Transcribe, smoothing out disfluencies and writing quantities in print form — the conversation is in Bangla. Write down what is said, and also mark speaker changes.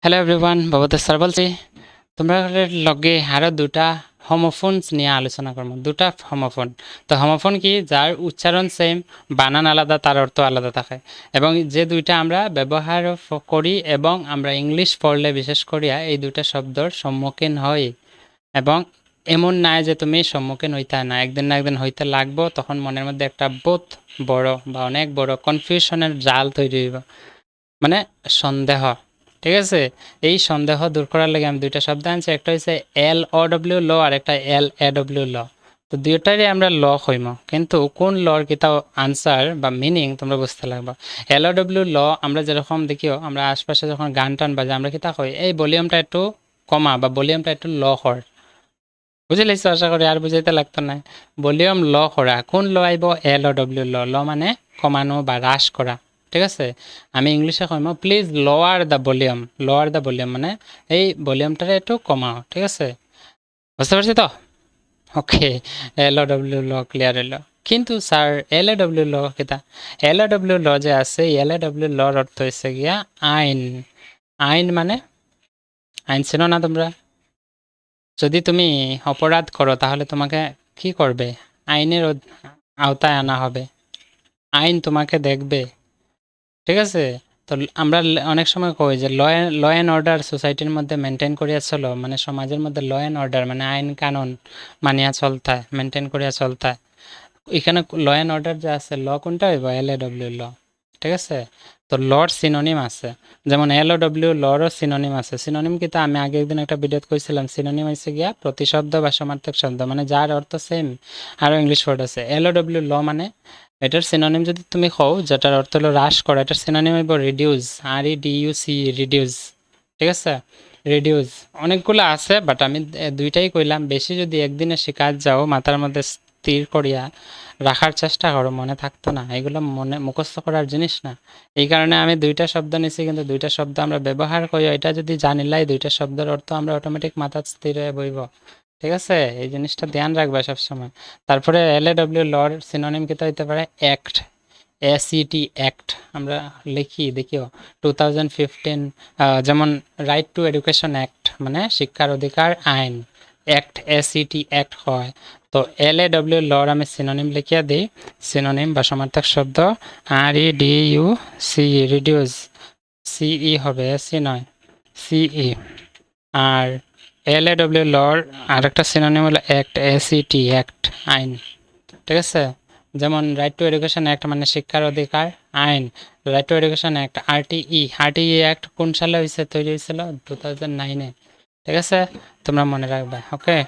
Speaker 1: হ্যালো এভরিওয়ান, বাবুতে স্যার বলছি। তোমরা লগে আরও দুটা হোমোফোনস নিয়ে আলোচনা করবো। দুটা হোমোফোন। তো হোমোফোন কি? যার উচ্চারণ সেম, বানান আলাদা, তার অর্থ আলাদা থাকে। এবং যে দুইটা আমরা ব্যবহার করি এবং আমরা ইংলিশ পড়লে বিশেষ করিয়া এই দুইটা শব্দর সম্মুখীন হই। এবং এমন নাই যে তুমি সম্মুখীন হইতে না, একদিন না একদিন হইতে লাগবো। তখন মনের মধ্যে একটা বহুত বড় বা অনেক বড় কনফিউশনের জাল তৈরি হইব, মানে সন্দেহ। ঠিক আছে, এই সন্দেহ দূর করার লাগে আমি দুইটা শব্দ আনছি। একটা হচ্ছে LOW ল আর একটা LAW ল। তো দুইটারই আমরা ল হইম, কিন্তু কোন লর কিতা আনসার বা মিনিং তোমরা বুঝতে লাগবে। LOW ল আমরা যেরকম দেখিও, আমরা আশপাশে যখন গান টান বাজে আমরা কিতা কই, এই ভলিউমটা একটু কমা বা ভলিউমটা একটু ল কর। বুঝে লাইছো? আশা করি আর বুঝাইতে লাগতো না। ভলিউম ল করা, কোন ল আইব? LOW ল। ল মানে কমানো বা হ্রাস করা। ঠিক আছে, আমি ইংলিশে কইম please lower the volume. Lower the volume মানে এই ভলিউমটারে একটু কমাও। ঠিক আছে, বুঝতে পারছি তো? ওকে, LOW ল ক্লিয়ার হইল। কিন্তু স্যার LAW ল কিতা? LAW ল যে আছে, LAW লর অর্থ হচ্ছে গিয়া আইন। আইন মানে আইন চেনো না তোমরা? যদি তুমি অপরাধ করো তাহলে তোমাকে কি করবে? আইনের আওতায় আনা হবে, আইন তোমাকে দেখবে। ঠিক আছে, তো আমরা অনেক সময় কই যে ল অ্যান্ড অর্ডার সোসাইটির মধ্যে মেনটেন করিয়া চলো, মানে সমাজের মধ্যে ল অ্যান্ড অর্ডার মানে আইন কানুন মানিয়া চলতায়, মেনটেন করিয়া চলতায়। এখানে ল অ্যান্ড অর্ডার যে আছে, ল কোনটা হইব? LAW ল। ঠিক আছে, তো লর সিনোনিম আছে, যেমন LOW লরও সিনোনিম আছে। সিনোনিম কি? তা আমি আগে একদিন একটা ভিডিওতে কইছিলাম, সিনোনিম হয়েছে গিয়া প্রতিশব্দ বা সমার্থক শব্দ, মানে যার অর্থ সেম। আরও ইংলিশ ওয়ার্ড আছে। LOW ল মানে এটার সিনোনিম যদি তুমি কও, যেটার অর্থ হলো হ্রাস করা, এটার সিনোনিম হইব রিডিউস। REDUC, reduce. ঠিক আছে, রিডিউস। অনেকগুলো আছে, বাট আমি দুইটাই কইলাম। বেশি যদি একদিনে শিকার যাও, মাথার মধ্যে স্থির করিয়া রাখার চেষ্টা করো, মনে থাকতো না। এগুলো মনে মুখস্থ করার জিনিস না। এই কারণে আমি দুইটা শব্দ নিছি, কিন্তু দুইটা শব্দ আমরা ব্যবহার করি, এটা যদি জানিলাই দুইটা শব্দের অর্থ আমরা অটোমেটিক মাথা স্থির হয়ে বইব। ঠিক আছে, এই জিনিসটা ধ্যান রাখবে সবসময়। তারপরে LAW লর সিনোনিম কিতা হইতে পারে? অ্যাক্ট। ACT অ্যাক্ট আমরা লিখি, দেখিও 2015। যেমন রাইট টু এডুকেশন অ্যাক্ট মানে শিক্ষার অধিকার আইন, অ্যাক্ট ACT অ্যাক্ট হয়। তো LAW লর আমি সিনোনিম লিখিয়া দিই। সিনোনিম বা সমার্থক শব্দ REDUC, রিডিউস। CE হবে, SC নয়, CE। আর LAW লর আরেকটা সিনোনিম হলো অ্যাক্ট, ACT অ্যাক্ট আইন। ঠিক আছে, যেমন রাইট টু এডুকেশন অ্যাক্ট মানে শিক্ষার অধিকার আইন। Right two education act RTE act কোন সালে হয়েছে? তৈরি হয়েছিল 2009-এ। ঠিক আছে, তোমরা মনে রাখবে। ওকে।